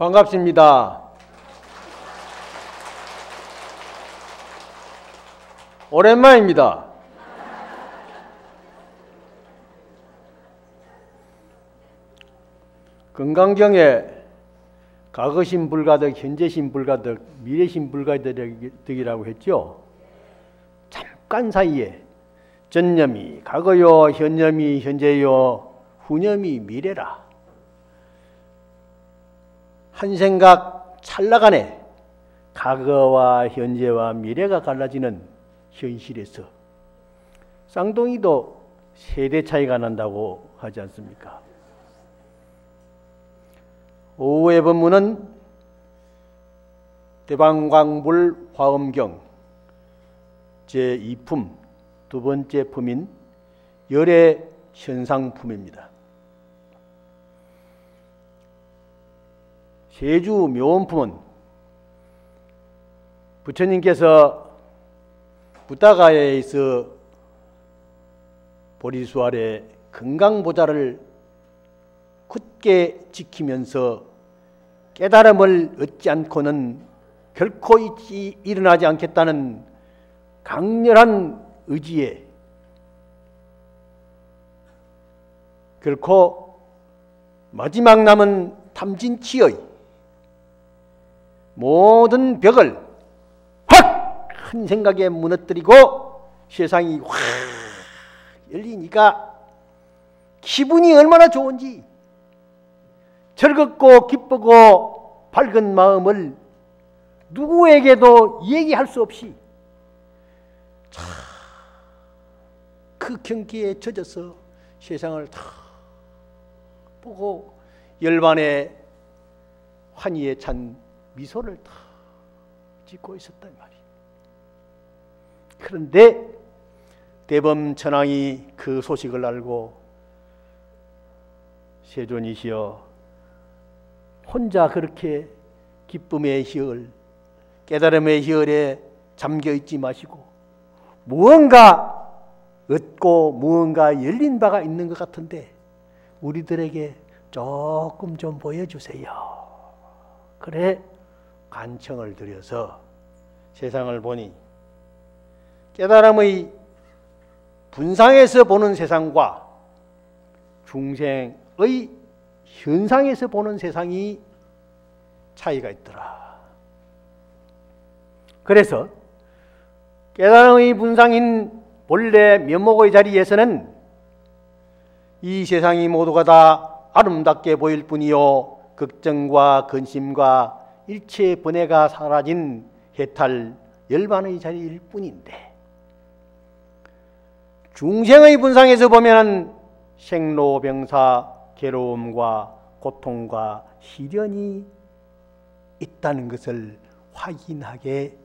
반갑습니다. 오랜만입니다. 건강경에 과거신 불가득, 현재신 불가득, 미래신 불가득이라고 했죠. 잠깐 사이에 전념이 과거요, 현념이 현재요, 후념이 미래라. 한 생각 찰나간에 과거와 현재와 미래가 갈라지는 현실에서 쌍둥이도 세대 차이가 난다고 하지 않습니까? 오후의 법문은 대방광불 화엄경 제2품 두 번째 품인 열애 현상품입니다. 세주 묘원품은 부처님께서 부다가에서 보리수 아래 건강보좌를 굳게 지키면서 깨달음을 얻지 않고는 결코 일어나지 않겠다는 강렬한 의지에 결코 마지막 남은 탐진치의 모든 벽을 확 한 생각에 무너뜨리고 세상이 확 열리니까 기분이 얼마나 좋은지 즐겁고 기쁘고 밝은 마음을 누구에게도 얘기할 수 없이 그 경기에 젖어서 세상을 다 보고 열반의 환희에 찬 미소를 다 짓고 있었단 말이에요. 그런데 대범천왕이 그 소식을 알고 세존이시여 혼자 그렇게 기쁨의 희열, 깨달음의 희열에 잠겨있지 마시고 무언가 얻고 무언가 열린 바가 있는 것 같은데 우리들에게 조금 좀 보여주세요. 그래 간청을 드려서 세상을 보니 깨달음의 분상에서 보는 세상과 중생의 현상에서 보는 세상이 차이가 있더라. 그래서 깨달음의 분상인 본래 면목의 자리에서는 이 세상이 모두가 다 아름답게 보일 뿐이요 걱정과 근심과 일체 번뇌가 사라진 해탈 열반의 자리일 뿐인데 중생의 분상에서 보면 생로병사 괴로움과 고통과 시련이 있다는 것을 확인하게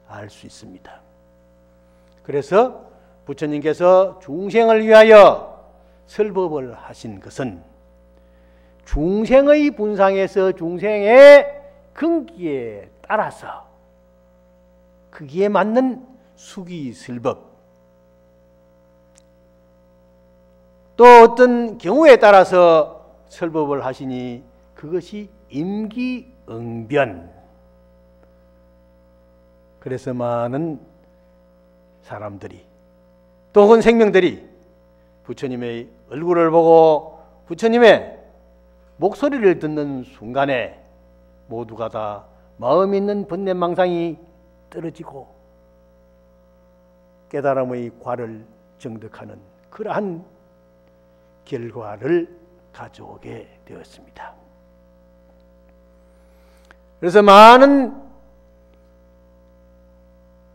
알 수 있습니다. 그래서 부처님께서 중생을 위하여 설법을 하신 것은 중생의 분상에서 중생의 근기에 따라서 거기에 맞는 수기설법 또 어떤 경우에 따라서 설법을 하시니 그것이 임기응변. 그래서 많은 사람들이 또 혹은 생명들이 부처님의 얼굴을 보고 부처님의 목소리를 듣는 순간에 모두가 다 마음 있는 번뇌망상이 떨어지고 깨달음의 과를 정득하는 그러한 결과를 가져오게 되었습니다. 그래서 많은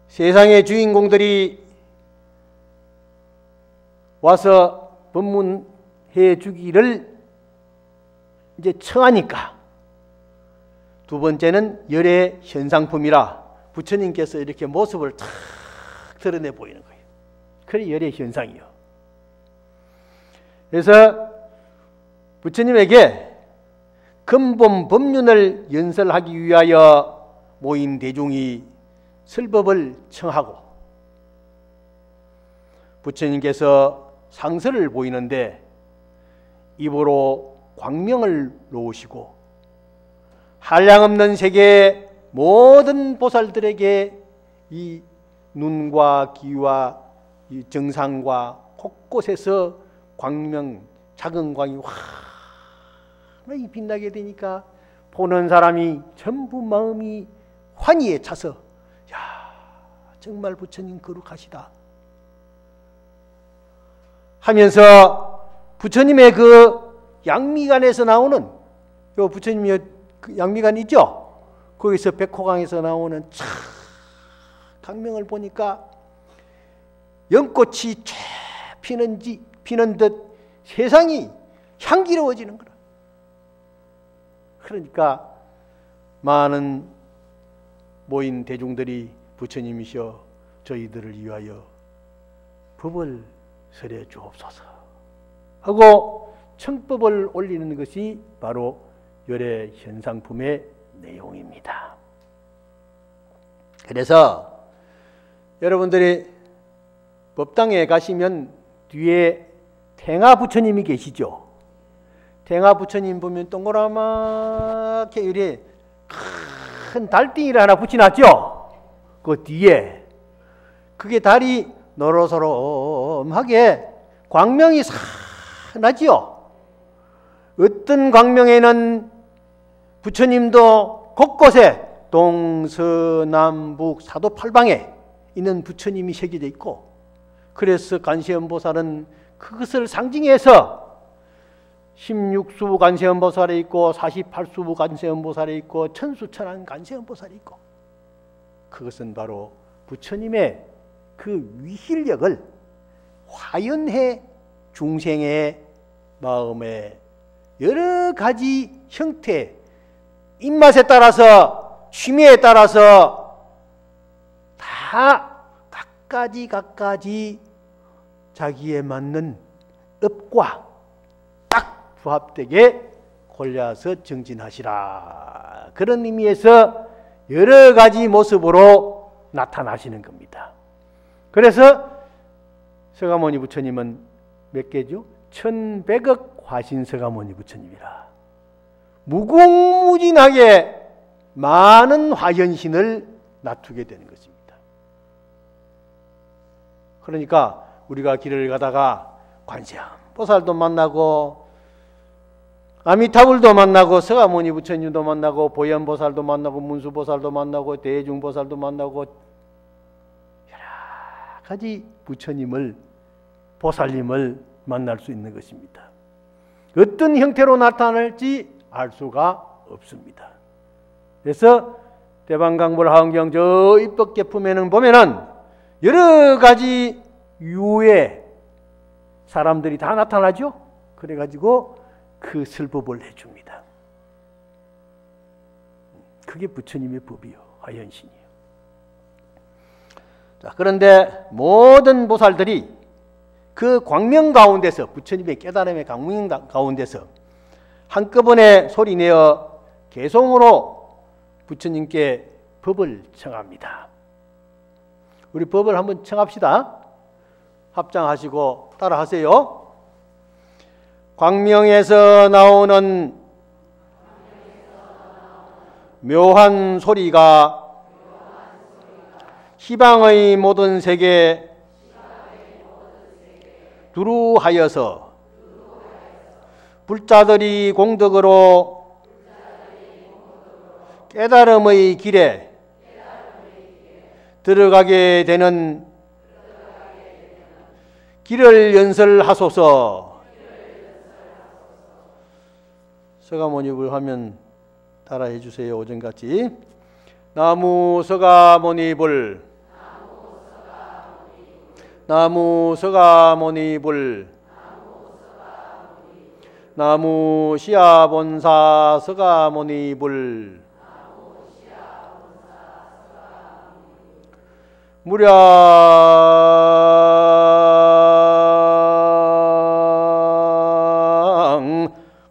세상의 주인공들이 와서 법문해 주기를 이제 청하니까 두 번째는 열애 현상품이라 부처님께서 이렇게 모습을 탁 드러내 보이는 거예요. 그게 열애 현상이요. 그래서 부처님에게 근본 법륜을 연설하기 위하여 모인 대중이 설법을 청하고 부처님께서 상서를 보이는데 입으로 광명을 놓으시고 한량없는 세계의 모든 보살들에게 이 눈과 귀와 이 정상과 곳곳에서 광명, 작은 광이 환히 빛나게 되니까 보는 사람이 전부 마음이 환희에 차서 야, 정말 부처님 거룩하시다 하면서 부처님의 그 양미간에서 나오는 요 부처님의 그 양미간 있죠? 거기서 백호강에서 나오는 참 강명을 보니까 연꽃이 쫙 피는 듯 세상이 향기로워지는 거라. 그러니까 많은 모인 대중들이 부처님이시여 저희들을 위하여 법을 설해 주옵소서 하고 청법을 올리는 것이 바로 열애 현상품의 내용입니다. 그래서 여러분들이 법당에 가시면 뒤에 탱화 부처님이 계시죠. 탱화 부처님 보면 동그라맣게 이래 큰 달띵이를 하나 붙여놨죠. 그 뒤에 그게 달이 노로소롬하게 광명이 나지요. 어떤 광명에는 부처님도 곳곳에 동서남북 사도팔방에 있는 부처님이 새겨져 있고, 그래서 관세음보살은 그것을 상징해서 16수 관세음보살이 있고 48수 관세음보살이 있고 천수천한 관세음보살이 있고, 그것은 바로 부처님의 그 위힐력을 화연해 중생의 마음에 여러 가지 형태, 입맛에 따라서 취미에 따라서 다 각가지 자기에 맞는 업과 딱 부합되게 골라서 정진하시라. 그런 의미에서 여러 가지 모습으로 나타나시는 겁니다. 그래서 서가모니 부처님은 몇 개죠? 1100억 화신 서가모니 부처님이라. 무궁무진하게 많은 화현신을 놔두게 되는 것입니다. 그러니까 우리가 길을 가다가 관세음보살도 만나고 아미타불도 만나고 서가모니 부처님도 만나고 보현보살도 만나고 문수보살도 만나고 대중보살도 만나고 여러 가지 부처님을 보살님을 만날 수 있는 것입니다. 어떤 형태로 나타날지 알 수가 없습니다. 그래서 대방강불 하은경 저 입법계품에는 보면은 여러 가지 유의 사람들이 다 나타나죠. 그래가지고 그 설법을 해줍니다. 그게 부처님의 법이요, 화현신이요. 자, 그런데 모든 보살들이 그 광명 가운데서, 부처님의 깨달음의 광명 가운데서 한꺼번에 소리내어 개송으로 부처님께 법을 청합니다. 우리 법을 한번 청합시다. 합장하시고 따라하세요. 광명에서 나오는 묘한 소리가 희방의 모든 세계 두루하여서 불자들이 공덕으로 깨달음의 길에 들어가게 되는 길을 연설하소서. 서가모니불 하면 따라해 주세요. 오전같이. 나무 서가모니불, 나무 서가모니불, 나무 시아본사 서가모니불, 무량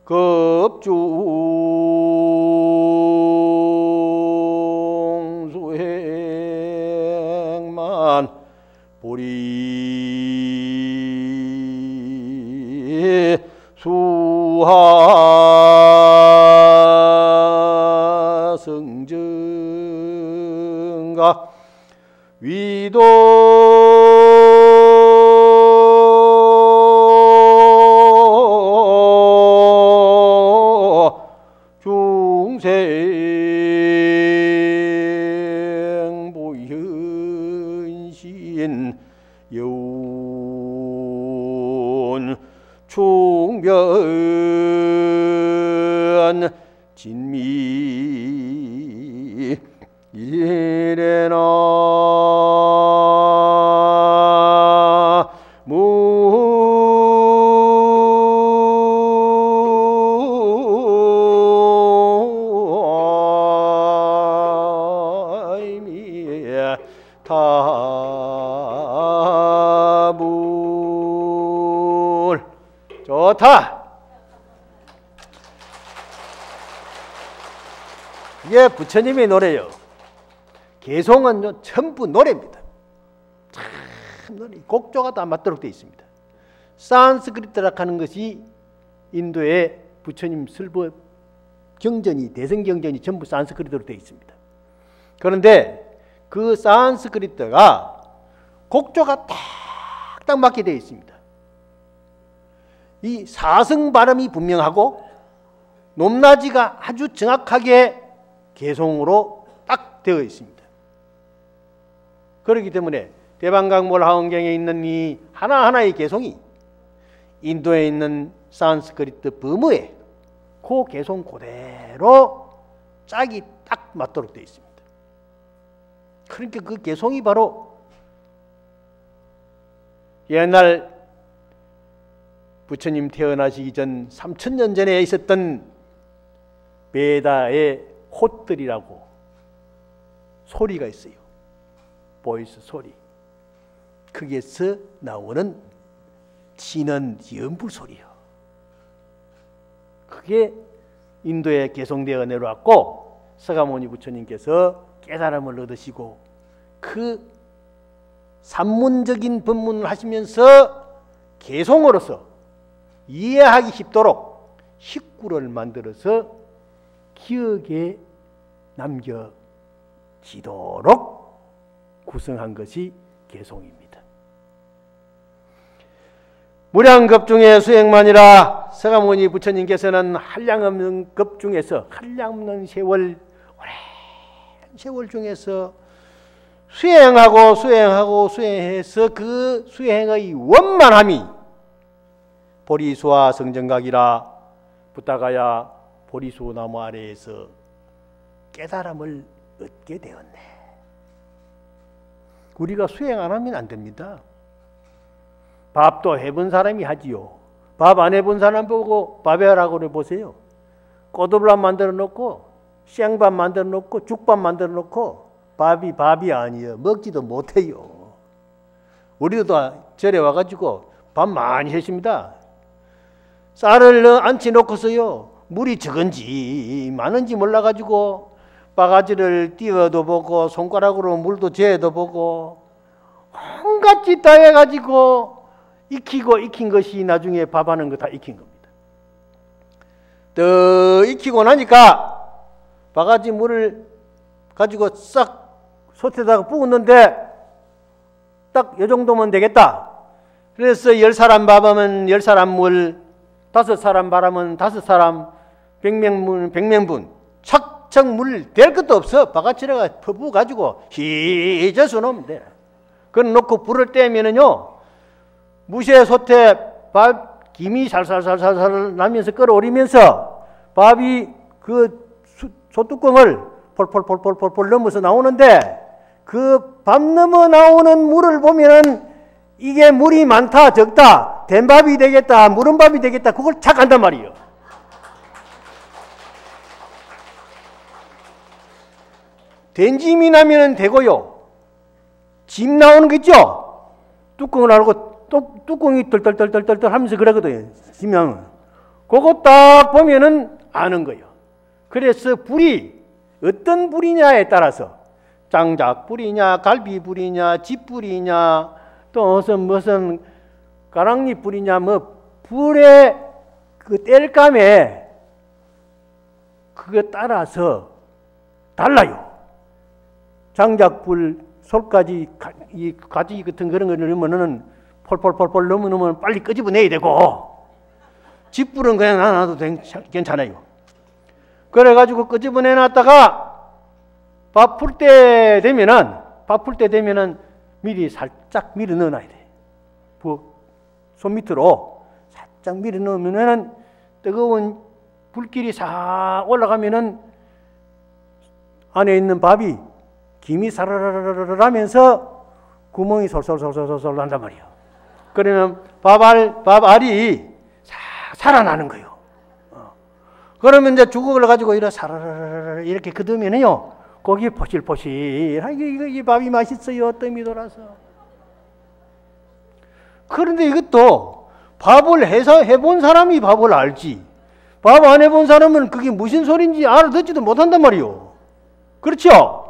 급중수행만 보리 수하 성가 위도 중생 보현신 여운 총변 진미 이래나 무이미에 타불 좋다. 이게 부처님의 노래요. 개송은 전부 노래입니다. 참 노래, 곡조가 다 맞도록 되어 있습니다. 산스크리트라고 하는 것이 인도의 부처님 설법 경전이, 대성경전이 전부 산스크리트로 되어 있습니다. 그런데 그 산스크리트가 곡조가 딱딱 맞게 되어 있습니다. 이 사성 발음이 분명하고 높낮이가 아주 정확하게 개송으로 딱 되어 있습니다. 그렇기 때문에 대방강몰 하원경에 있는 이 하나하나의 개송이 인도에 있는 산스크리트 범어에 그 개송 그대로 짝이 딱 맞도록 되어 있습니다. 그러니까 그 개송이 바로 옛날 부처님 태어나시기 전 3000년 전에 있었던 베다의 홑들이라고 소리가 있어요. 보이스 소리. 거기에서 나오는 진원 연부 소리요. 그게 인도에 개송되어 내려왔고 서가모니 부처님께서 깨달음을 얻으시고 그 산문적인 법문을 하시면서 개송으로서 이해하기 쉽도록 식구를 만들어서 기억에 남겨지도록 구성한 것이 개송입니다. 무량겁 중에 수행만이라 서가모니 부처님께서는 한량없는 급 중에서 한량없는 세월, 오랜 세월 중에서 수행해서 그 수행의 원만함이 보리수와 성정각이라 부다가야 보리수 나무 아래에서 깨달음을 얻게 되었네. 우리가 수행 안 하면 안 됩니다. 밥도 해본 사람이 하지요. 밥 안 해본 사람 보고 밥에 하라고 해보세요. 꼬들밥 만들어 놓고 생밥 만들어 놓고 죽밥 만들어 놓고 밥이 아니에요. 먹지도 못해요. 우리도 다 절에 와가지고 밥 많이 했습니다. 쌀을 안치 놓고서요. 물이 적은지 많은지 몰라가지고 바가지를 띄워도 보고 손가락으로 물도 재도 보고 온갖 짓 다 해가지고 익힌 것이 나중에 밥하는 거 다 익힌 겁니다. 더 익히고 나니까 바가지 물을 가지고 싹 솥에다가 부었는데 딱 이 정도면 되겠다. 그래서 10사람 밥하면 10사람 물, 5사람 밥하면 5사람, 100명분 착착 물 될 것도 없어. 바가지에다가 퍼부어가지고 희져서 놓으면 돼. 그걸 놓고 불을 떼면은요 무쇠 솥에 밥 김이 살살살살 나면서 끓어오르면서 밥이 그 솥뚜껑을 폴폴폴폴폴 넘어서 나오는데 그 밥 넘어 나오는 물을 보면은 이게 물이 많다 적다 된 밥이 되겠다 무른 밥이 되겠다 그걸 착한단 말이에요. 된 짐이 나면은 되고요. 짐 나오는 거 있죠? 뚜껑을 알고 뚜껑이 덜덜덜덜덜 하면서 그러거든요. 지면 그거 딱 보면은 아는 거예요. 그래서 불이 어떤 불이냐에 따라서 장작불이냐 갈비불이냐 집불이냐 또 무슨 가랑잎 불이냐 뭐 불의 그 뗄감에 그거 따라서 달라요. 장작불 솔까지 이 가지 같은 그런 걸 넣으면은 폴폴폴폴 넣으면 빨리 끄집어내야 되고, 집불은 그냥 놔도 괜찮아요. 그래가지고 끄집어내놨다가 밥 풀 때 되면은 미리 살짝 밀어 넣어놔야 돼. 손 밑으로 살짝 밀어 넣으면은 뜨거운 불길이 싹 올라가면은 안에 있는 밥이 김이 사르르르르 하면서 구멍이 솔솔솔솔솔 난단 말이에요. 그러면 밥알이 싹 살아나는 거예요. 그러면 이제 주걱을 가지고 이렇게 사르르르 이렇게 걷으면요, 고기 포실포실. 이 밥이 맛있어요. 뜸이 돌아서. 그런데 이것도 밥을 해본 사람이 밥을 알지, 밥 안 해본 사람은 그게 무슨 소리인지 알아듣지도 못한단 말이요. 그렇죠?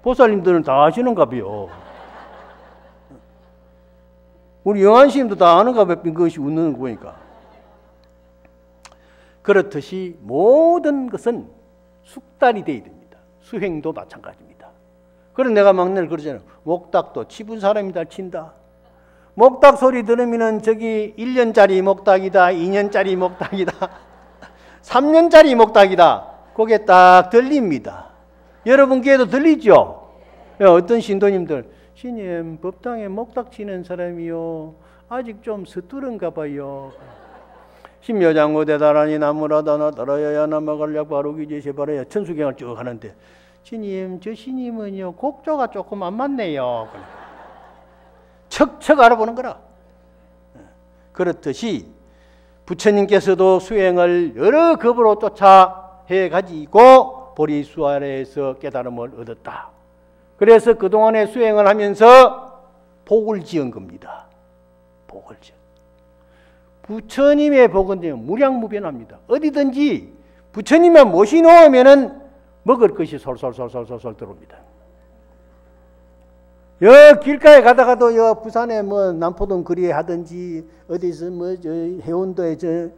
보살님들은 다 아시는가 봐요. 우리 영안스님도 다 아는가 봐요. 그것이 웃는 거 보니까. 그렇듯이 모든 것은 숙달이 되어야 됩니다. 수행도 마찬가지입니다. 그래서 내가 막내를 그러잖아요. 목닭도 치분 사람이 다 친다. 목닭 소리 들으면은 저기 1년짜리 목닭이다, 2년짜리 목닭이다, 3년짜리 목닭이다. 그게 딱 들립니다. 여러분 귀에도 들리죠? 어떤 신도님들, 신님 법당에 목닭 치는 사람이요, 아직 좀 서투른가 봐요. 심여장고 대다라니 나무라다 나따라야야 나마갈약 바로기제 세바라야 천수경을 쭉 하는데, 신님 저 신님은요 곡조가 조금 안 맞네요. 척척 알아보는 거라. 그렇듯이 부처님께서도 수행을 여러 급으로 쫓아 해가지고 보리수아래에서 깨달음을 얻었다. 그래서 그동안에 수행을 하면서 복을 지은 겁니다. 복을 지은. 부처님의 복은 무량무변합니다. 어디든지 부처님만 모시놓으면은 먹을 것이 솔솔솔솔솔 들어옵니다. 여 길가에 가다가도 여 부산에 뭐 남포동 거리에 하든지 어디서 뭐 저 해운도에 저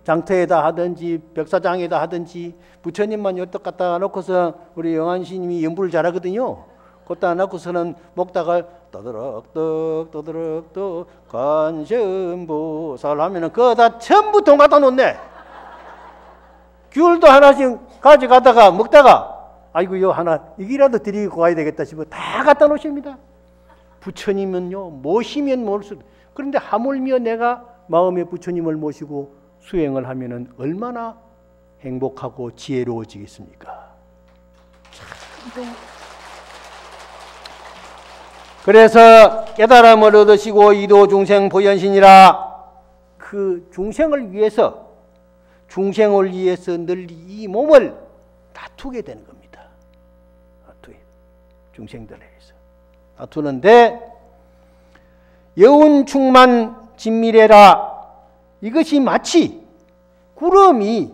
장터에다 하든지 벽사장에다 하든지 부처님만 여떡 갖다가 놓고서 우리 영안스님이 연불을 잘하거든요. 그것다 놓고서는 먹다가 떠드럭떡 떠드럭떡 관세음보살 하면은 그거 다 전부 돈 갖다 놓네. 귤도 하나씩 가져가다가 먹다가 아이고 이거 하나 이기라도 드리고 가야 되겠다 싶어 다 갖다 놓으십니다. 부처님은요 모시면 모실수록. 그런데 하물며 내가 마음에 부처님을 모시고 수행을 하면은 얼마나 행복하고 지혜로워지겠습니까? 참. 그래서 깨달음을 얻으시고 이도 중생 보현신이라, 그 중생을 위해서 늘 이 몸을 다투게 되는 겁니다. 중생들에 의해서 다투는데, 여운충만 진미래라. 이것이 마치 구름이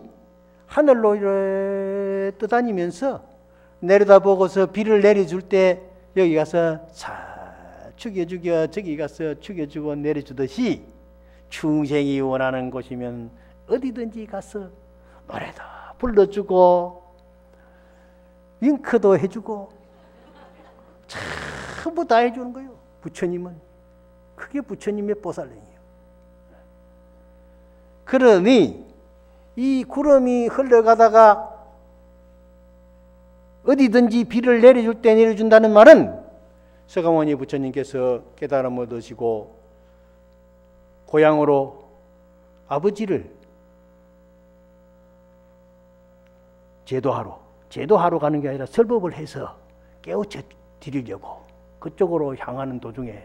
하늘로 이렇게 떠다니면서 내려다보고서 비를 내려줄 때 여기 가서 차 죽여 저기 가서 죽여주고 내려주듯이, 중생이 원하는 곳이면 어디든지 가서 노래도 불러주고 윙크도 해주고 전부 다 해주는 거예요. 부처님은. 그게 부처님의 보살행이에요. 그러니 이 구름이 흘러가다가 어디든지 비를 내려줄 때 내려준다는 말은, 서가모니 부처님께서 깨달음을 얻으시고 고향으로 아버지를 제도하러 가는 게 아니라 설법을 해서 깨우쳐 드리려고 그쪽으로 향하는 도중에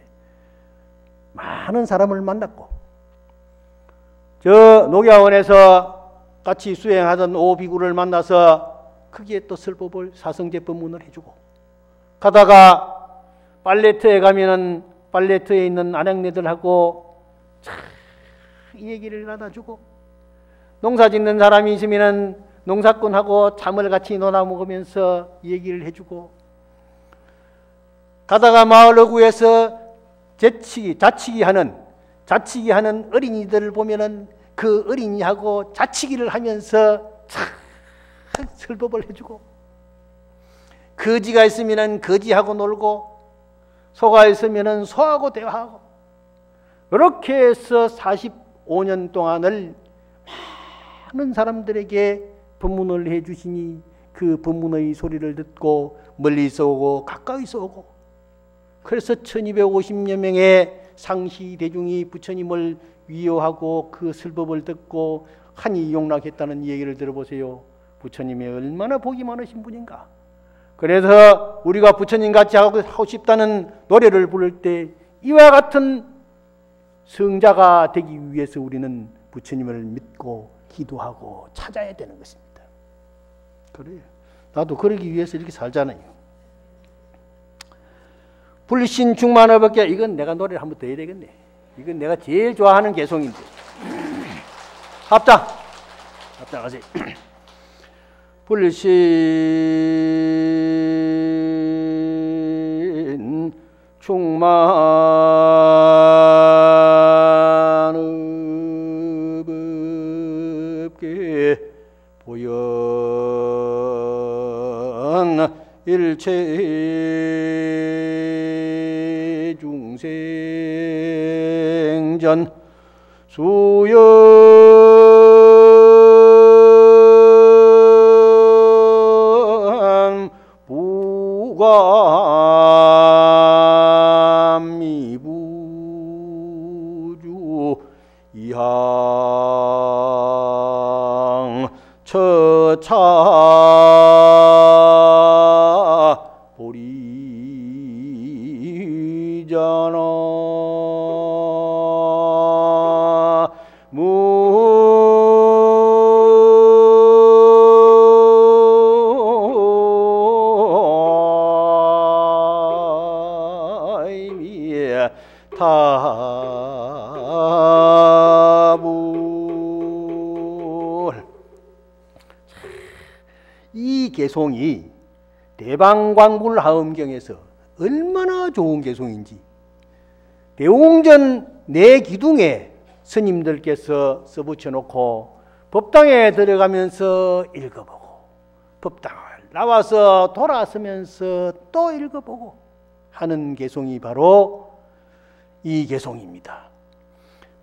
많은 사람을 만났고, 저 녹야원에서 같이 수행하던 오비구를 만나서 크게 또 설법을 사성제법문을 해주고, 가다가 빨래터에 가면은 빨래터에 있는 아낙네들하고 이 얘기를 나눠주고, 농사 짓는 사람이 있으면은 농사꾼하고 잠을 같이 놀아 먹으면서 얘기를 해주고, 가다가 마을 어구에서 자치기 하는 어린이들을 보면은 그 어린이하고 자치기를 하면서 참 설법을 해주고, 거지가 있으면 거지하고 놀고 소가 있으면 소하고 대화하고 그렇게 해서 45년 동안을 많은 사람들에게 법문을 해 주시니 그 법문의 소리를 듣고 멀리서 오고 가까이서 오고 그래서 1250여 명의 상시 대중이 부처님을 위로하고 그 설법을 듣고 한이 용락했다는 얘기를 들어보세요. 부처님이 얼마나 복이 많으신 분인가. 그래서 우리가 부처님 같이 하고 싶다는 노래를 부를 때 이와 같은 성자가 되기 위해서 우리는 부처님을 믿고 기도하고 찾아야 되는 것입니다. 그래요. 나도 그러기 위해서 이렇게 살잖아요. 불신충만어법계 이건 내가 노래를 한번 더 해야 되겠네. 이건 내가 제일 좋아하는 개송인데. 합장하세요. 불신 충만어법계 보연 일체 중생전 수연 부감미부주 이항 처차 보리잖아 무아이미에 타불 이 개송이 대방광불하음경에서 얼마나 좋은 개송인지 대웅전 내기둥에 스님들께서 써붙여놓고 법당에 들어가면서 읽어보고 법당을 나와서 돌아서면서 또 읽어보고 하는 개송이 바로 이 개송입니다.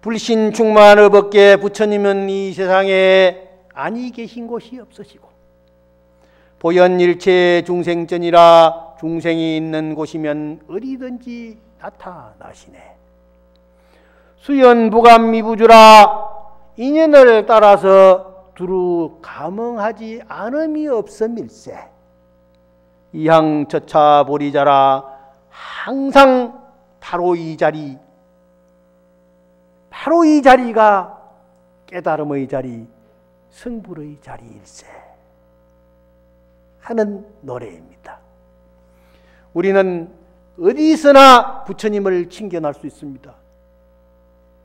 불신충만어법계 부처님은 이 세상에 아니 계신 곳이 없으시고 보현일체 중생전이라 중생이 있는 곳이면 어디든지 나타나시네. 수연부감미부주라 인연을 따라서 두루 감응하지 않음이 없음일세. 이항처차보리자라 항상 바로 이 자리가 깨달음의 자리, 성불의 자리일세 하는 노래입니다. 우리는 어디서나 부처님을 친견할 수 있습니다.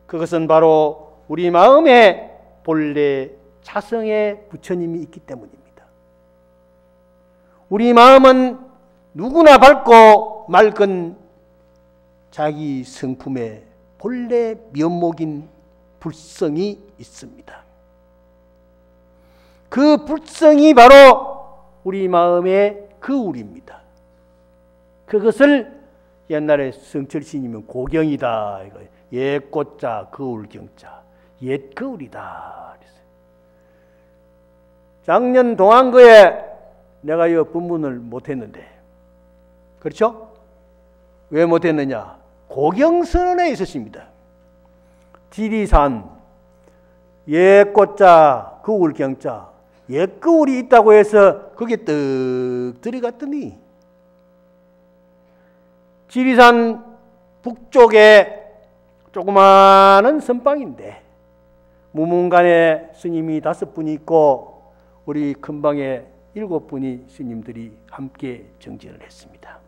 그것은 바로 우리 마음에 본래 자성의 부처님이 있기 때문입니다. 우리 마음은 누구나 밝고 맑은 자기 성품에 본래 면목인 불성이 있습니다. 그 불성이 바로 우리 마음의 거울입니다. 그것을 옛날에 성철스님은 고경이다. 옛 꽃자 거울경자 옛 거울이다. 작년 동안거에 내가 이 법문을 못했는데 그렇죠? 왜 못했느냐? 고경선언에 있었습니다. 지리산 옛 꽃자 거울경자 옛 거울이 있다고 해서 거기에 떡 들어갔더니 지리산 북쪽에 조그마한 선방인데 무문간에 스님이 5분이 있고 우리 큰방에 7분이 스님들이 함께 정진을 했습니다.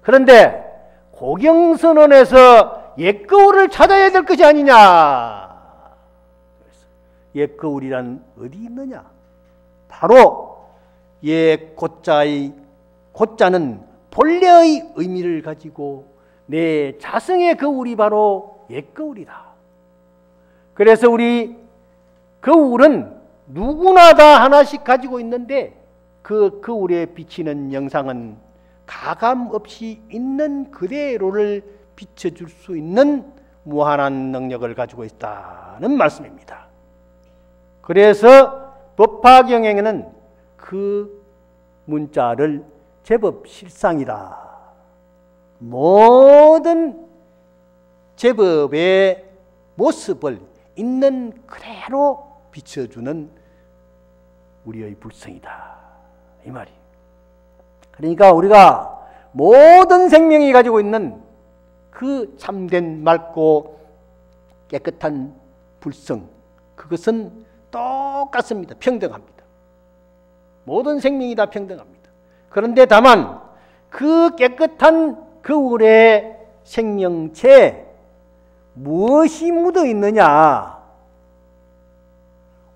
그런데 고경선언에서 옛거울을 찾아야 될 것이 아니냐. 옛거울이란 어디 있느냐. 바로 옛고자의 고자는 본래의 의미를 가지고 내 자성의 거울이 바로 옛거울이다. 그래서 우리 거울은 누구나 다 하나씩 가지고 있는데 그 거울에 비치는 영상은 가감 없이 있는 그대로를 비춰줄 수 있는 무한한 능력을 가지고 있다는 말씀입니다. 그래서 법화경에는 그 문자를 제법 실상이다. 모든 제법의 모습을 있는 그대로 비춰주는 우리의 불성이다. 이 말이. 그러니까 우리가 모든 생명이 가지고 있는 그 참된 맑고 깨끗한 불성, 그것은 똑같습니다. 평등합니다. 모든 생명이 다 평등합니다. 그런데 다만 그 깨끗한 거울의 생명체에 무엇이 묻어 있느냐,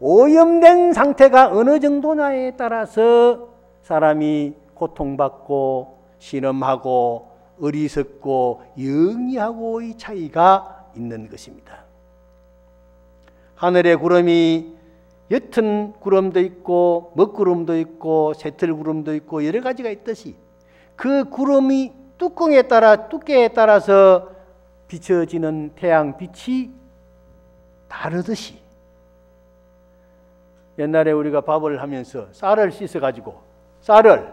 오염된 상태가 어느 정도냐에 따라서 사람이 고통받고 신음하고 어리석고 영리하고의 차이가 있는 것입니다. 하늘의 구름이 옅은 구름도 있고 먹구름도 있고 새털구름도 있고 여러 가지가 있듯이 그 구름이 두께에 따라서 비춰지는 태양빛이 다르듯이 옛날에 우리가 밥을 하면서 쌀을 씻어가지고 쌀을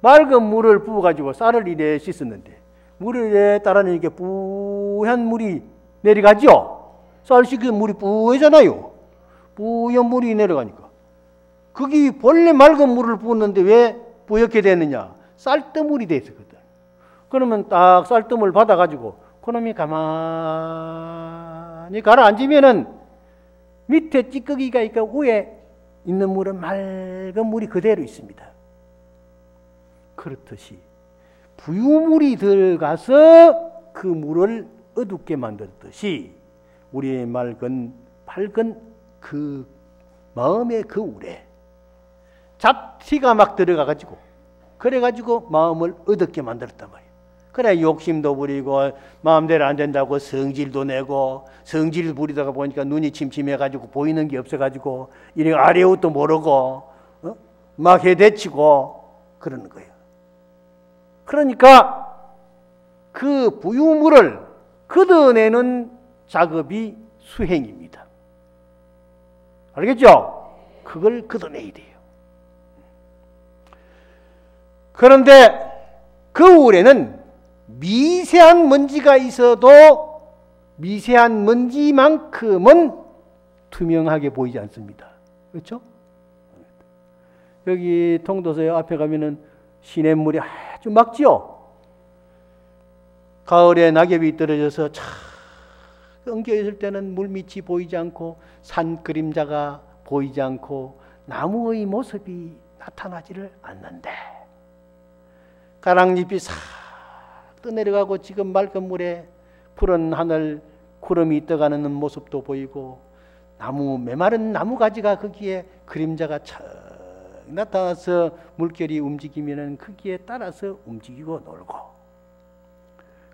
맑은 물을 부어가지고 쌀을 이래 씻었는데 물에 따라는 이렇게 뿌연 물이 내려가죠. 쌀 씻은 물이 뿌연잖아요. 뿌연 물이 내려가니까 거기 본래 맑은 물을 부었는데 왜 뿌옇게 됐느냐? 쌀뜨물이 돼 있었거든. 그러면 딱 쌀뜨물 받아가지고 그놈이 가만히 가라앉으면은 밑에 찌꺼기가 있고 위에 있는 물은 맑은 물이 그대로 있습니다. 그렇듯이 부유물이 들어가서 그 물을 어둡게 만들듯이 우리의 맑은 밝은 그 마음의 거울에 잡티가 막 들어가가지고 그래가지고 마음을 어둡게 만들었단 말이에요. 그래 욕심도 부리고 마음대로 안 된다고 성질도 내고 성질 부리다가 보니까 눈이 침침해가지고 보이는 게 없어가지고 이래 아래웃도 모르고 막 해대치고 그러는 거예요. 그러니까 그 부유물을 걷어내는 작업이 수행입니다. 알겠죠? 그걸 걷어내야 돼요. 그런데 거울에는 미세한 먼지가 있어도 미세한 먼지만큼은 투명하게 보이지 않습니다. 그렇죠? 여기 통도서 앞에 가면은 시냇물이 아주 맑지요? 가을에 낙엽이 떨어져서 차 엉겨 있을 때는 물밑이 보이지 않고 산 그림자가 보이지 않고 나무의 모습이 나타나지를 않는데 가랑잎이 싹 떠내려가고 지금 맑은 물에 푸른 하늘 구름이 떠가는 모습도 보이고 나무 메마른 나무 가지가 거기에 그림자가 척 나타나서 물결이 움직이면은 거기에 따라서 움직이고 놀고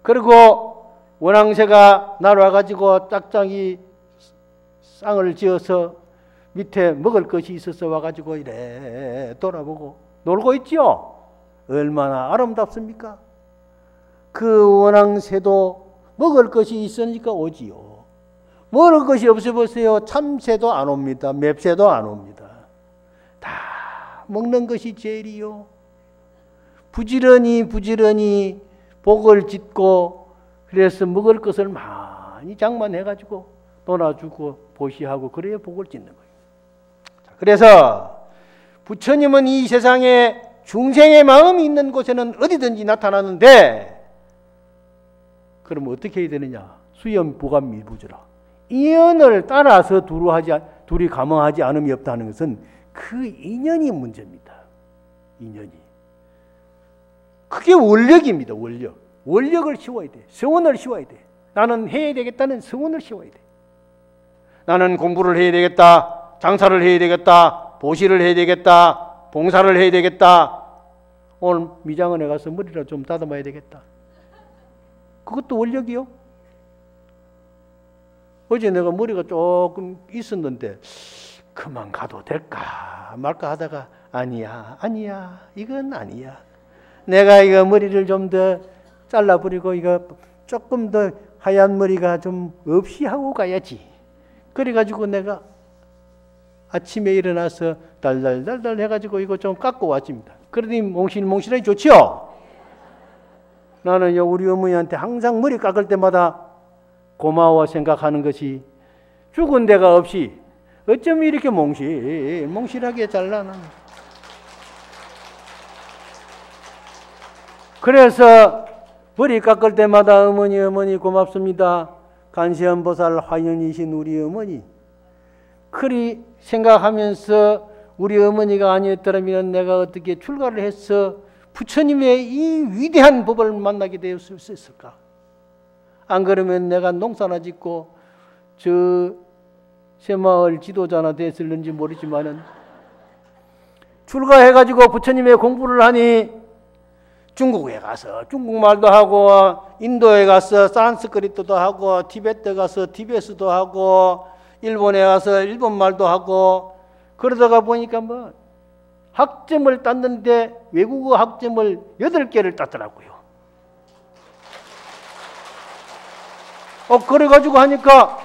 그리고 원앙새가 날아와가지고 짝짝이 쌍을 지어서 밑에 먹을 것이 있어서 와가지고 이래 돌아보고 놀고 있죠. 얼마나 아름답습니까? 그 원앙새도 먹을 것이 있으니까 오지요. 먹을 것이 없어 보세요. 참새도 안 옵니다. 맵새도 안 옵니다. 다 먹는 것이 제일이요. 부지런히 복을 짓고 그래서 먹을 것을 많이 장만해가지고 놀아주고 보시하고 그래야 복을 짓는 거예요. 그래서 부처님은 이 세상에 중생의 마음이 있는 곳에는 어디든지 나타나는데 그럼 어떻게 해야 되느냐? 수염부감미부지라. 인연을 따라서 둘이 감응하지 않음이 없다는 것은 그 인연이 문제입니다. 인연이. 그게 원력입니다. 원력을 씌워야 돼. 성원을 씌워야 돼. 나는 해야 되겠다는 성원을 씌워야 돼. 나는 공부를 해야 되겠다. 장사를 해야 되겠다. 보시를 해야 되겠다. 봉사를 해야 되겠다. 오늘 미장원에 가서 머리를 좀 다듬어야 되겠다. 그것도 원력이요. 어제 내가 머리가 조금 있었는데 그만 가도 될까 말까 하다가 아니야, 아니야, 이건 아니야. 내가 이거 머리를 좀 더 잘라버리고 이거 조금 더 하얀 머리가 좀 없이 하고 가야지. 그래가지고 내가 아침에 일어나서 달달달달 해가지고 이거 좀 깎고 왔습니다. 그러니 몽실몽실하게 좋지요? 나는 우리 어머니한테 항상 머리 깎을 때마다 고마워 생각하는 것이 죽은 데가 없이 어쩜 이렇게 몽실하게 잘라나. 그래서 머리 깎을 때마다 어머니 고맙습니다. 관세음보살 화연이신 우리 어머니. 그리 생각하면서 우리 어머니가 아니었더라면 내가 어떻게 출가를 해서 부처님의 이 위대한 법을 만나게 되었을까? 안 그러면 내가 농사나 짓고 저 새마을 지도자나 됐을는지 모르지만은 출가해가지고 부처님의 공부를 하니 중국에 가서 중국말도 하고 인도에 가서 산스크리트도 하고 티베트 가서 티베트도 하고 일본에 가서 일본말도 하고 그러다가 보니까 뭐 학점을 땄는데 외국어 학점을 8개를 땄더라고요. 그래가지고 하니까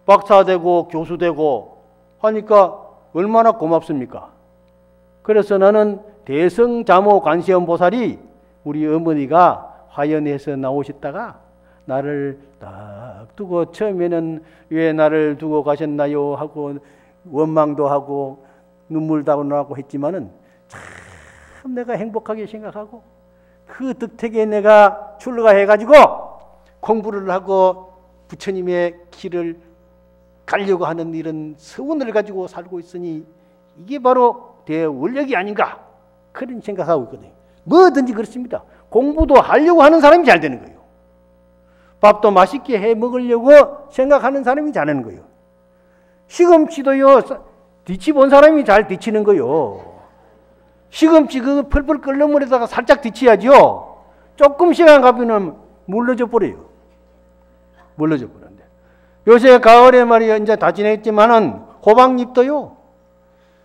박사되고 교수되고 하니까 얼마나 고맙습니까? 그래서 나는 대성자모 관세음보살이 우리 어머니가 화연에서 나오셨다가 나를 딱 두고 처음에는 왜 나를 두고 가셨나요 하고 원망도 하고 눈물도 나고 했지만은 참 내가 행복하게 생각하고 그 덕택에 내가 출가해가지고 공부를 하고 부처님의 길을 가려고 하는 이런 서운을 가지고 살고 있으니 이게 바로 대원력이 아닌가 그런 생각하고 있거든요. 뭐든지 그렇습니다. 공부도 하려고 하는 사람이 잘 되는 거예요. 밥도 맛있게 해 먹으려고 생각하는 사람이 잘하는 거예요. 시금치도요, 뒤치 본 사람이 잘 뒤치는 거예요. 시금치 그 펄펄 끓는 물에다가 살짝 뒤치야죠. 조금 시간 가면은 물러져 버려요. 물러져 버는데. 요새 가을에 말이야, 이제 다 지냈지만은 호박잎도요,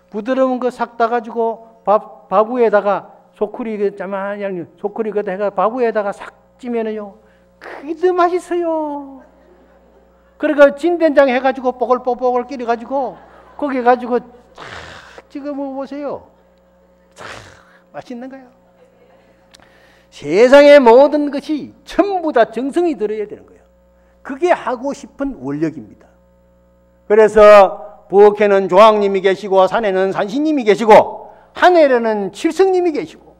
부드러운 거 싹 따가지고 밥 위에다가 소쿠리 그 짜만한 소쿠리 그다 해가 밥 위에다가 싹 찌면은요, 그게 더 맛있어요. 그러니까 진된장 해가지고 뽀글뽀글 끓여가지고 거기 가지고 쫙 찍어 먹어보세요. 참 맛있는 거예요. 세상의 모든 것이 전부 다 정성이 들어야 되는 거예요. 그게 하고 싶은 원력입니다. 그래서 부엌에는 조항님이 계시고 산에는 산신님이 계시고 하늘에는 칠성님이 계시고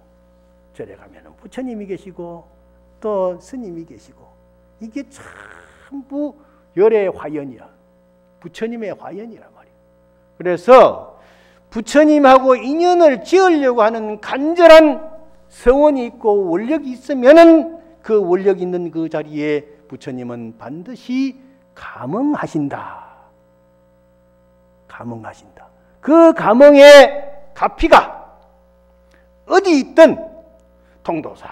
절에 가면은 부처님이 계시고 또 스님이 계시고 이게 전부 열의 화연이야. 부처님의 화연이란 말이에요. 그래서 부처님하고 인연을 지으려고 하는 간절한 성원이 있고 원력이 있으면은 그 원력 있는 그 자리에 부처님은 반드시 감응하신다. 감응하신다. 그 감응의 가피가 어디 있든 통도사,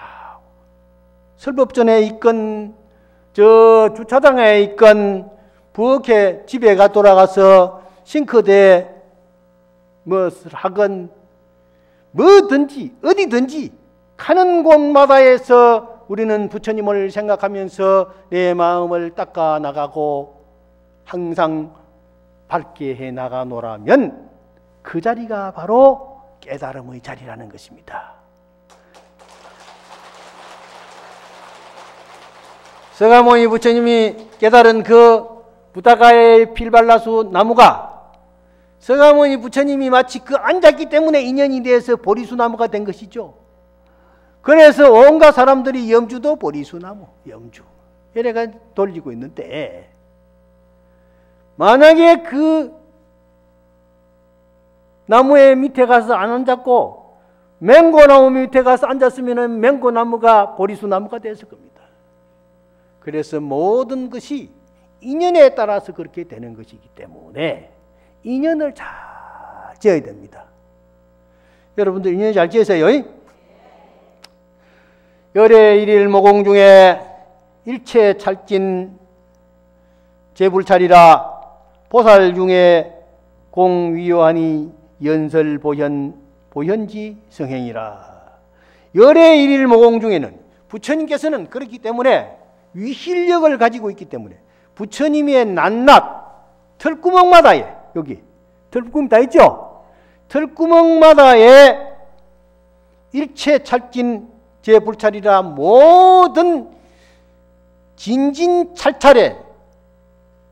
설법전에 있건 저 주차장에 있건 부엌에 집에 돌아가서 싱크대에 무엇을 하건 뭐든지 어디든지 가는 곳마다에서 우리는 부처님을 생각하면서 내 마음을 닦아 나가고 항상 밝게 해 나가노라면 그 자리가 바로 깨달음의 자리라는 것입니다. 서가모니 부처님이 깨달은 그 부다가의 필발라수 나무가 서가모니 부처님이 마치 그 앉았기 때문에 인연이 돼서 보리수 나무가 된 것이죠. 그래서 온갖 사람들이 염주도 보리수 나무, 염주 이래가 돌리고 있는데 만약에 그 나무의 밑에 가서 안 앉았고 맹고나무 밑에 가서 앉았으면 맹고나무가 보리수 나무가 됐을 겁니다. 그래서 모든 것이 인연에 따라서 그렇게 되는 것이기 때문에 인연을 잘 지어야 됩니다. 여러분들 인연 잘 지으세요. 열의 일일 모공 중에 일체 찰진 제불찰이라 보살 중에 공위요하니 연설보현 보현지 성행이라. 열의 일일 모공 중에는 부처님께서는 그렇기 때문에 위실력을 가지고 있기 때문에 부처님의 낱낱 털구멍마다에, 여기 털구멍 다 있죠? 털구멍마다에 일체 찰진 제불찰이라 모든 진진찰찰에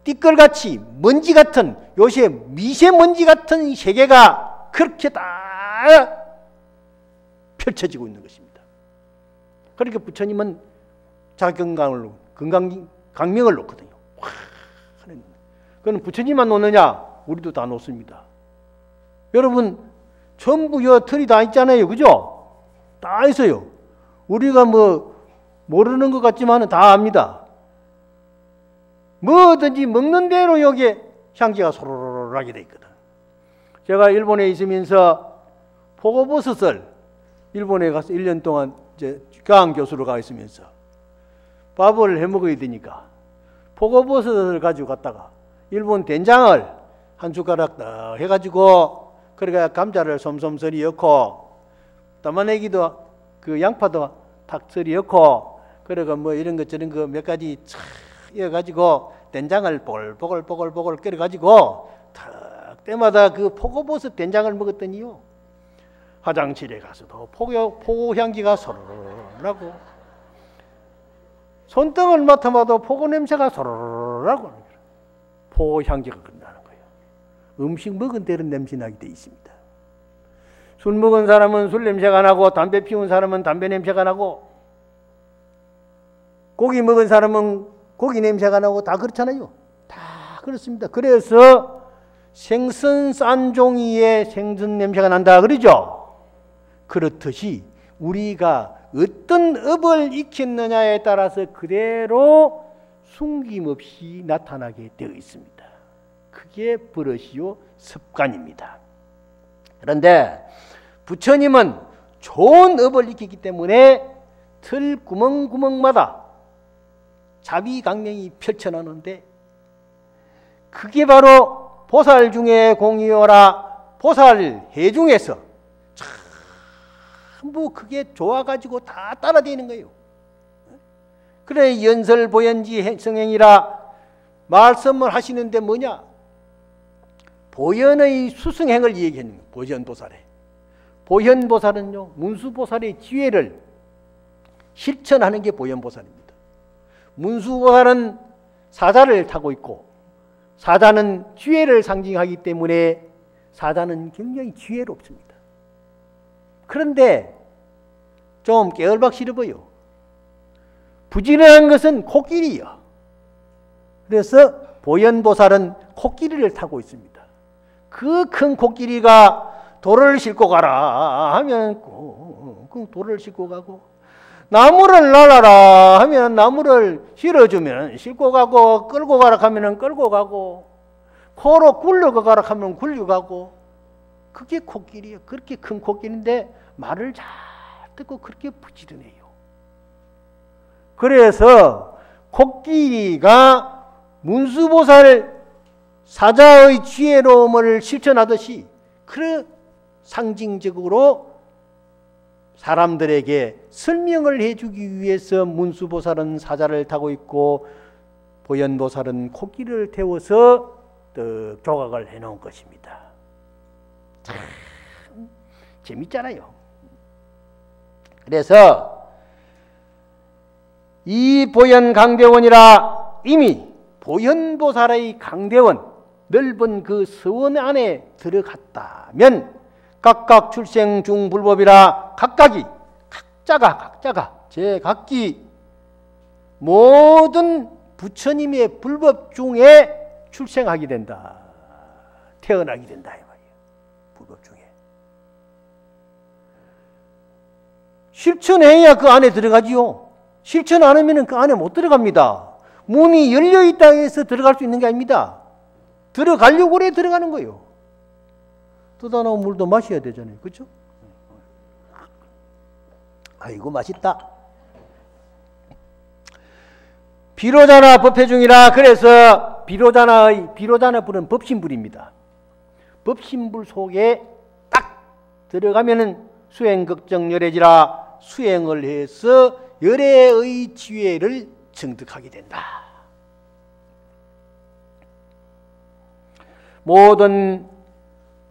띠끌같이 먼지 같은, 요새 미세먼지 같은 세계가 그렇게 다 펼쳐지고 있는 것입니다. 그러니까 부처님은 자건강을, 강명을 놓거든요. 그건 부처님만 놓느냐? 우리도 다 놓습니다. 여러분, 전부 여 털이 다 있잖아요. 그죠? 다 있어요. 우리가 뭐 모르는 것 같지만 다 압니다. 뭐든지 먹는 대로 여기에 향기가 소로로로 하게 돼 있거든. 제가 일본에 있으면서 포고버섯을 일본에 가서 1년 동안 이제 과학 교수로 가 있으면서 밥을 해 먹어야 되니까 포고버섯을 가지고 갔다가 일본 된장을 한 숟가락 딱 해가지고, 그러니까 감자를 솜솜스리 넣고 따마내기도 그 양파도 탁스리 넣고, 그러니까 뭐 이런 것 저런 거 몇 가지 착 이어가지고 된장을 보글보글 끓여가지고 탁 때마다 그 포고버섯 된장을 먹었더니요, 화장실에 가서도 포고 향기가 소로로로 나고, 손등을 맡아봐도 포고 냄새가 소로로로 나고, 포고 향기가 끝나는 거예요. 음식 먹은 대로 냄새 나게 돼 있습니다. 술 먹은 사람은 술 냄새가 나고, 담배 피운 사람은 담배 냄새가 나고, 고기 먹은 사람은 고기 냄새가 나고, 다 그렇잖아요. 다 그렇습니다. 그래서 생선 싼종이에 생선 냄새가 난다 그러죠. 그렇듯이 우리가 어떤 업을 익혔느냐에 따라서 그대로 숨김없이 나타나게 되어 있습니다. 그게 버릇이요 습관입니다. 그런데 부처님은 좋은 업을 익히기 때문에 틀 구멍구멍마다 자비강명이 펼쳐나오는데, 그게 바로 보살 중에 공이어라 보살 해중에서 전부 그게 좋아가지고 다 따라다니는 거예요. 그래 연설보현지 성행이라 말씀을 하시는데 뭐냐? 보현의 수승행을 얘기하는 거예요. 보현보살에. 보현보살은요, 문수보살의 지혜를 실천하는 게 보현보살입니다. 문수보살은 사자를 타고 있고, 사자는 지혜를 상징하기 때문에 사자는 굉장히 지혜롭습니다. 그런데 좀 깨얼박시려 보여. 부지런한 것은 코끼리요. 그래서 보현보살은 코끼리를 타고 있습니다. 그 큰 코끼리가 돌을 싣고 가라 하면 그 돌을 싣고 가고, 나무를 날라라 하면 나무를 실어주면 싣고 가고, 끌고 가라 하면 끌고 가고, 코로 굴려가 가라 하면 굴려가고, 그게 코끼리예요. 그렇게 큰 코끼리인데 말을 잘 듣고 그렇게 부지런해요. 그래서 코끼리가 문수보살 사자의 지혜로움을 실천하듯이, 그 상징적으로 사람들에게 설명을 해주기 위해서 문수보살은 사자를 타고 있고, 보현보살은 코끼리를 태워서 조각을 해놓은 것입니다. 참 재밌잖아요. 그래서 이 보현강대원이라, 이미 보현보살의 강대원, 넓은 그 서원 안에 들어갔다면 각각 출생 중불법이라, 각자가 제각기 모든 부처님의 불법 중에 출생하게 된다, 태어나게 된다 이 말이에요. 불법 중에 실천해야 그 안에 들어가지요. 실천 안 하면 그 안에 못 들어갑니다. 문이 열려 있다 해서 들어갈 수 있는 게 아닙니다. 들어가려고 그래 들어가는 거예요. 뜯어 놓은 물도 마셔야 되잖아요. 그렇죠? 아이고 맛있다. 비로자나 법회중이라. 그래서 비로자나 불은 법신불입니다. 법신불 속에 들어가면은 수행극정 열애지라 수행을 해서 열애의 지혜를 증득하게 된다. 모든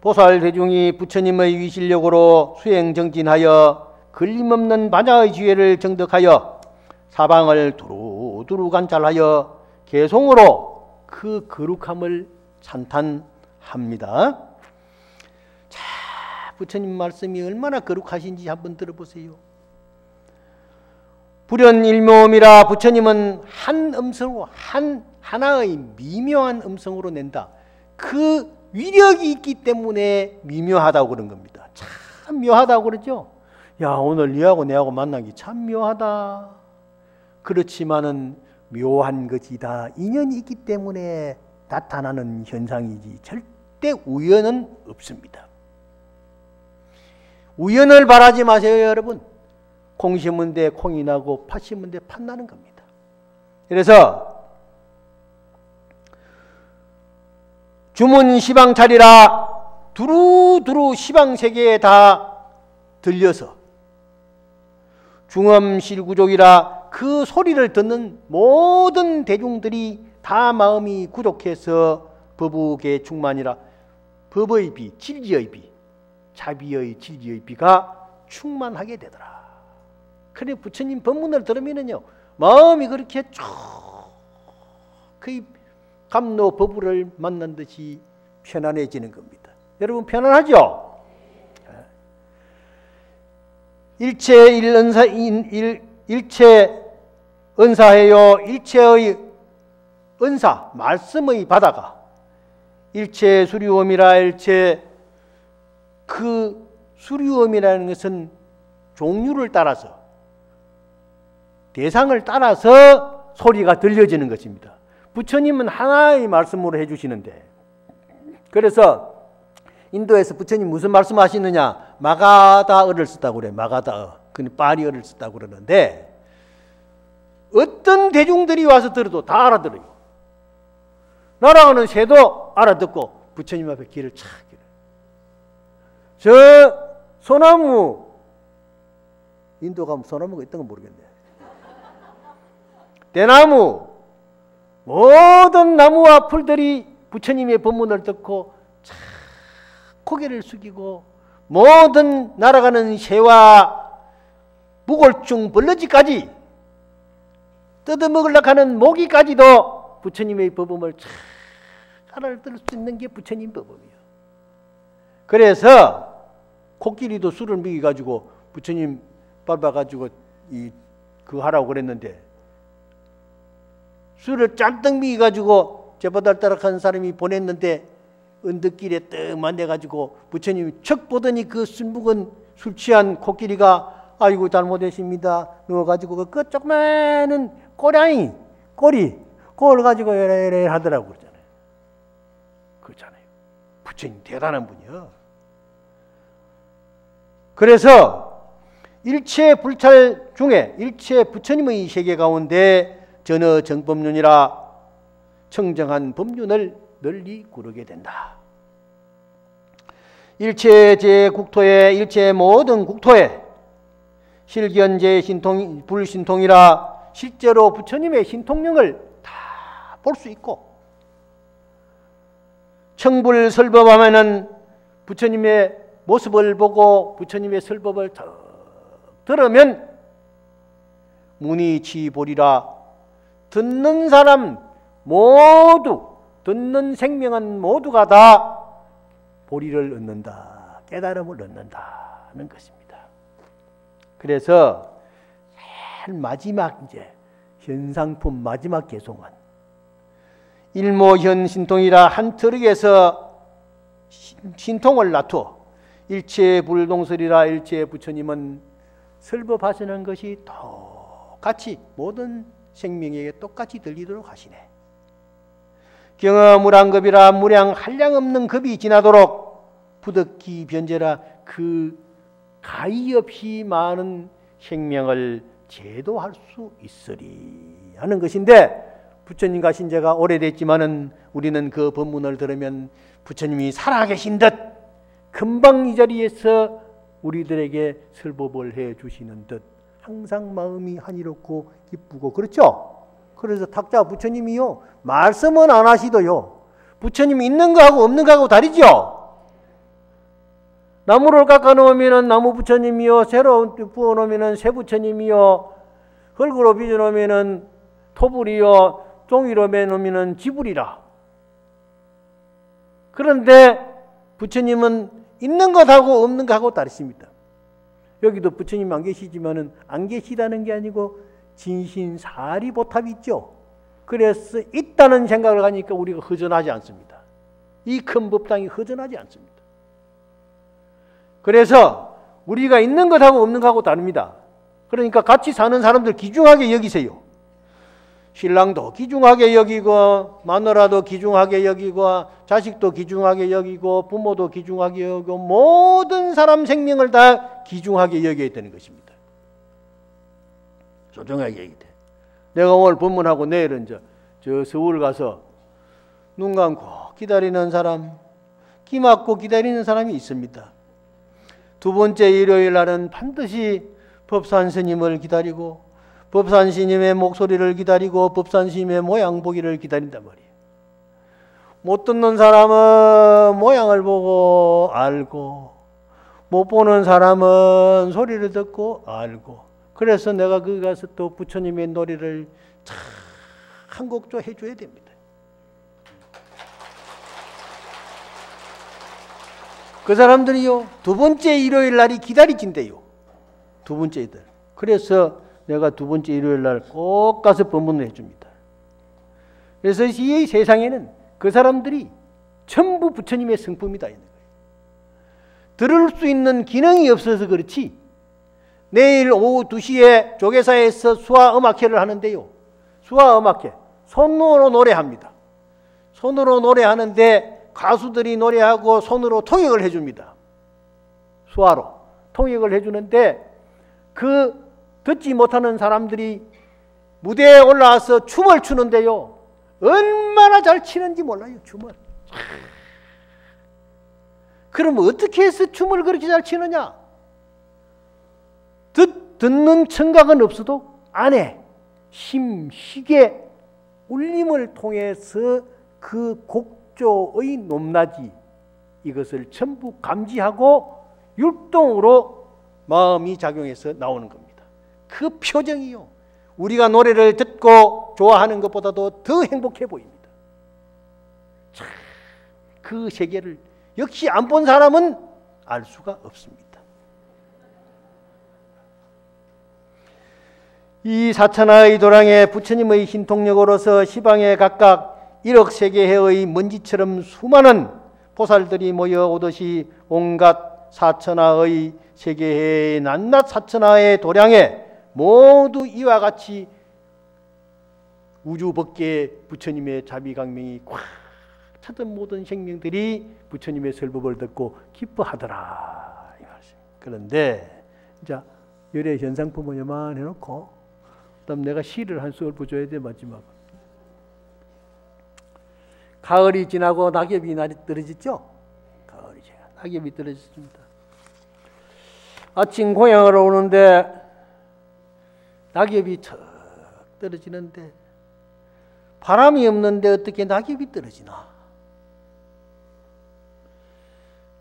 보살 대중이 부처님의 위실력으로 수행 정진하여 걸림없는 반야의 지혜를 증득하여 사방을 두루두루 관찰하여 개송으로 그 거룩함을 찬탄합니다. 자, 부처님 말씀이 얼마나 거룩하신지 한번 들어보세요. 불연일묘음이라 부처님은 한 음성으로 하나의 미묘한 음성으로 낸다. 그 위력이 있기 때문에 미묘하다고 그런 겁니다. 참 묘하다고 그러죠. 야, 오늘 니하고 내하고 만난 게 참 묘하다. 그렇지만은 묘한 것이 다 인연이 있기 때문에 나타나는 현상이지 절대 우연은 없습니다. 우연을 바라지 마세요, 여러분. 콩 심은 데 콩이 나고 팥 심은 데 팥 나는 겁니다. 그래서 주문 시방 차리라 두루두루 시방 세계에 다 들려서 중엄실구족이라 그 소리를 듣는 모든 대중들이 다 마음이 구족해서 법우계 충만이라 법의 비, 진리의 비, 자비의 진리의 비가 충만하게 되더라. 그래 부처님 법문을 들으면은요 마음이 그렇게 쭉 그 감로 법우를 만난 듯이 편안해지는 겁니다. 여러분 편안하죠? 일체 일체 은사해요. 일체의 은사 말씀의 바다가 일체 수류음이라 일체 그 수류음이라는 것은 종류를 따라서 대상을 따라서 소리가 들려지는 것입니다. 부처님은 하나의 말씀으로 해주시는데 그래서 인도에서 부처님 무슨 말씀하시느냐 마가다어를 썼다고 그래요. 마가다어. 근데 파리어를 썼다고 그러는데 어떤 대중들이 와서 들어도 다 알아들어요. 날아가는 새도 알아듣고 부처님 앞에 길을 착 길어요. 저 소나무 인도 가면 소나무가 있던 건 모르겠네. 대나무 모든 나무와 풀들이 부처님의 법문을 듣고 착 고개를 숙이고 모든 날아가는 새와 무골충 벌러지까지 뜯어먹으려고 하는 모기까지도 부처님의 법음을 잘 알아들을 수 있는 게 부처님 법음이에요. 그래서 코끼리도 술을 먹여가지고 부처님 밟아가지고 그거 하라고 그랬는데 술을 짠뜩 먹여가지고 제바달따락한 사람이 보냈는데 언덕길에 떡 만나가지고 부처님이 척 보더니 그 술 묵은 술 취한 코끼리가 아이고 잘못했습니다. 누워가지고 그 조그마한 꼬리 그걸 가지고 이래 하더라고 그러잖아요. 그렇잖아요. 부처님 대단한 분이요. 그래서 일체 불찰 중에 일체 부처님의 세계 가운데 전어 정법륜이라 청정한 법륜을 널리 구르게 된다. 일체 제국토에 일체 모든 국토에 실견제 신통 불신통이라 실제로 부처님의 신통령을 다 볼 수 있고 청불 설법하면은 부처님의 모습을 보고 부처님의 설법을 더 들으면 문이치보리라 듣는 사람 모두 듣는 생명은 모두가 다 보리를 얻는다. 깨달음을 얻는다는 것입니다. 그래서 제일 마지막 이제 현상품 마지막 개송은 일모현 신통이라 한 트럭에서 신통을 놔두어 일체 불동설이라 일체 부처님은 설법하시는 것이 똑같이 모든 생명에게 똑같이 들리도록 하시네. 경어무량급이라 무량 한량없는 급이 지나도록 부득기 변제라 그 가히 없이 많은 생명을 제도할 수 있으리 하는 것인데 부처님 가신 지가 오래됐지만은 우리는 그 법문을 들으면 부처님이 살아계신 듯 금방 이 자리에서 우리들에게 설법을 해 주시는 듯 항상 마음이 한이롭고 기쁘고 그렇죠? 그래서 탁자 부처님이요 말씀은 안 하시도요 부처님 있는 거하고 없는 거하고 다르죠? 나무를 깎아 놓으면 나무 부처님이요 새로 부어 놓으면 새 부처님이요 흙으로 빚어 놓으면 토불이요 종이로 매 놓으면 지불이라. 그런데 부처님은 있는 것하고 없는 것하고 다르십니다. 여기도 부처님 안 계시지만은 안 계시다는 게 아니고 진신사리보탑이 있죠. 그래서 있다는 생각을 하니까 우리가 허전하지 않습니다. 이 큰 법당이 허전하지 않습니다. 그래서 우리가 있는 것하고 없는 것하고 다릅니다. 그러니까 같이 사는 사람들 귀중하게 여기세요. 신랑도 귀중하게 여기고 마누라도 귀중하게 여기고 자식도 귀중하게 여기고 부모도 귀중하게 여기고 모든 사람 생명을 다 귀중하게 여겨야 되는 것입니다. 소중하게 여겨야 돼. 내가 오늘 법문하고 내일은 저 서울 가서 눈 감고 기다리는 사람, 귀 막고 기다리는 사람이 있습니다. 두 번째 일요일 날은 반드시 법산 스님을 기다리고 법산 스님의 목소리를 기다리고 법산 스님의 모양 보기를 기다린단 말이에요. 못 듣는 사람은 모양을 보고 알고 못 보는 사람은 소리를 듣고 알고 그래서 내가 거기 가서 또 부처님의 노래를 한 곡조 해줘야 됩니다. 그 사람들이요 두 번째 일요일 날이 기다리진대요. 두 번째들. 그래서 내가 두 번째 일요일 날 꼭 가서 법문을 해줍니다. 그래서 이 세상에는 그 사람들이 전부 부처님의 성품이 다 있는 거예요. 들을 수 있는 기능이 없어서 그렇지 내일 오후 2시에 조계사에서 수화음악회를 하는데요. 수화음악회 손으로 노래합니다. 손으로 노래하는데 가수들이 노래하고 손으로 통역을 해줍니다. 수화로 통역을 해주는데 그 듣지 못하는 사람들이 무대에 올라와서 춤을 추는데요. 얼마나 잘 치는지 몰라요. 춤을. 그럼 어떻게 해서 춤을 그렇게 잘 치느냐? 듣는 청각은 없어도 안에 심식의 울림을 통해서 그 곡조의 높낮이 이것을 전부 감지하고 율동으로 마음이 작용해서 나오는 겁니다. 그 표정이요. 우리가 노래를 듣고 좋아하는 것보다도 더 행복해 보입니다. 참, 그 세계를 역시 안 본 사람은 알 수가 없습니다. 이 사천하의 도량에 부처님의 신통력으로서 시방에 각각 1억 세계해의 먼지처럼 수많은 보살들이 모여오듯이 온갖 사천하의 세계해의 낱낱 사천하의 도량에 모두 이와 같이 우주 법계에 부처님의 자비강명이 꽉 차던 모든 생명들이 부처님의 설법을 듣고 기뻐하더라 이 말씀. 그런데 자 열의 현상품을 요만해놓고 그다음 내가 시를 한 수를 부줘야 돼. 마지막 가을이 지나고 낙엽이 떨어졌죠. 가을이 지나 낙엽이 떨어졌습니다. 아침 고향으로 오는데 낙엽이 척 떨어지는데 바람이 없는데 어떻게 낙엽이 떨어지나?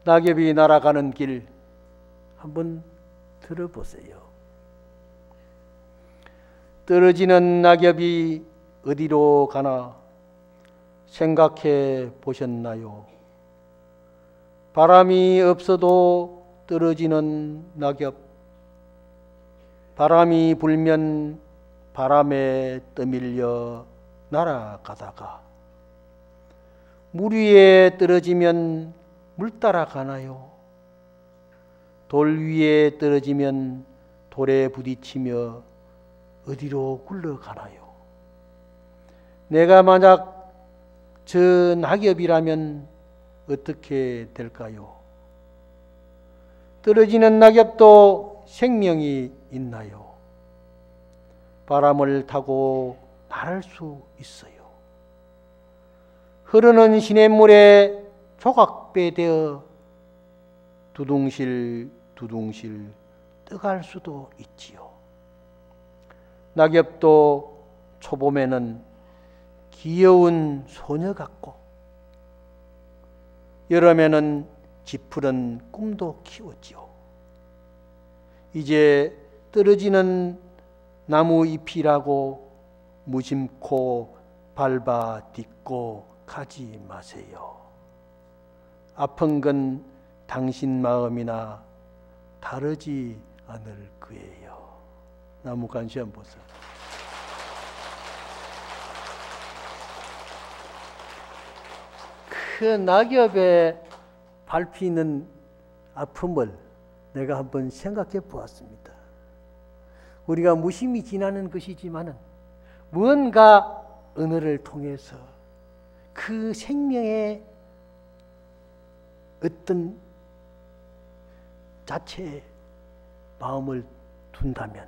낙엽이 날아가는 길 한번 들어보세요. 떨어지는 낙엽이 어디로 가나 생각해 보셨나요? 바람이 없어도 떨어지는 낙엽, 바람이 불면 바람에 떠밀려 날아가다가 물 위에 떨어지면 물 따라가나요? 돌 위에 떨어지면 돌에 부딪히며 어디로 굴러가나요? 내가 만약 저 낙엽이라면 어떻게 될까요? 떨어지는 낙엽도 생명이 있나요? 바람을 타고 날을 수 있어요. 흐르는 시냇물에 조각배 되어 두둥실 두둥실 떠갈 수도 있지요. 낙엽도 초봄에는 귀여운 소녀 같고 여름에는 짙푸른 꿈도 키웠지요. 이제 떨어지는 나무 잎이라고 무심코 밟아 딛고 가지 마세요. 아픈 건 당신 마음이나 다르지 않을 거예요. 나무 간시 한번 보세요. 그 낙엽에 밟히는 아픔을 내가 한번 생각해 보았습니다. 우리가 무심히 지나는 것이지만은 무언가 은혜를 통해서 그 생명의 어떤 자체의 마음을 둔다면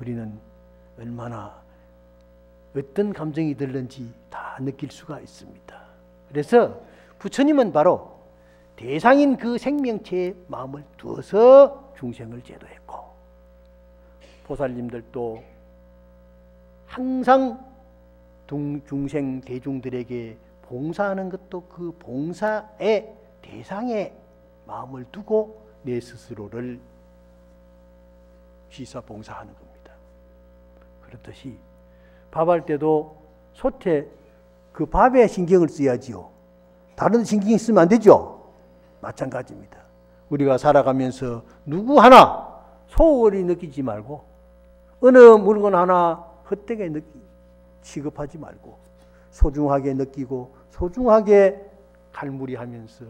우리는 얼마나 어떤 감정이 들는지 다 느낄 수가 있습니다. 그래서 부처님은 바로 대상인 그 생명체의 마음을 두어서 중생을 제도했고, 보살님들도 항상 중생 대중들에게 봉사하는 것도 그 봉사의 대상의 마음을 두고 내 스스로를 취사 봉사하는 겁니다. 그렇듯이 밥할 때도 솥에 그 밥에 신경을 써야지요. 다른 신경 쓰면 안 되죠. 마찬가지입니다. 우리가 살아가면서 누구 하나 소홀히 느끼지 말고 어느 물건 하나 헛되게 취급하지 말고 소중하게 느끼고 소중하게 갈무리하면서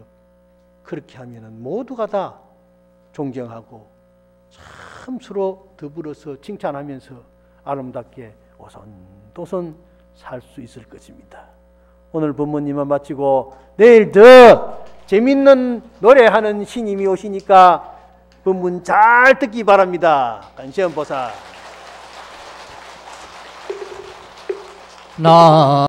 그렇게 하면은 모두가 다 존경하고 참 서로 더불어서 칭찬하면서 아름답게 오손도손 살 수 있을 것입니다. 오늘 법문님은 마치고 내일 더 재밌는 노래하는 신임이 오시니까 법문 잘 듣기 바랍니다. 관세음보살.